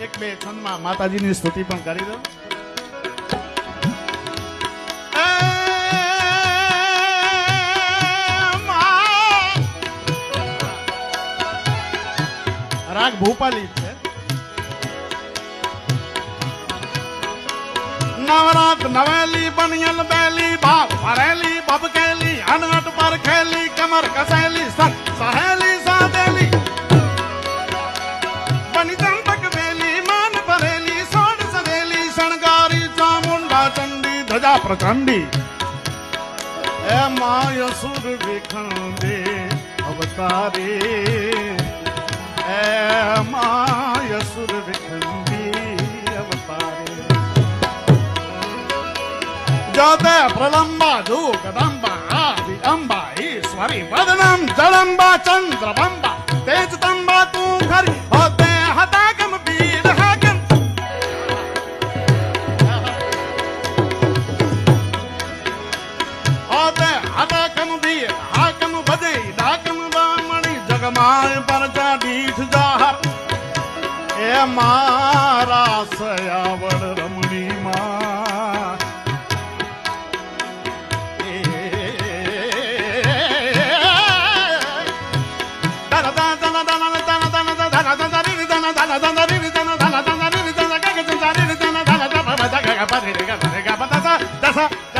એક બે છંદમાં માતાજીની સ્તુતિ પણ કરી દો. રાગ ભોપાલી છે. નવરાત નવેલી બનિયલ બેલી બાપ ભરેલી બબકેલી અનહટ પર ખેલી કમર કસેલી સહેલી સાદેલી બની ચંપક બેલી માન ભરેલી સોડ સદેલી શણગારી ચામુંડા ચંડી ધજા પ્રચંડી એ માય સુર વિખંડે અવતારી એ માય સુર વિખંડી અવતારી જોતે પ્રલંબા જુગદંબા આદિ અંબા ઈશ્વરી વદનમ જળંબા ચંદ્રબંબા તેજતંબા તું ખરી હોતે હતાગમ વીર હાગમ હોતે હતાગમ વીર હાગમ ભજે ડાકમ બામણી જગમાય પરજા દીઠ જાહર એ મારા સયાવડ રમણી માં Dasa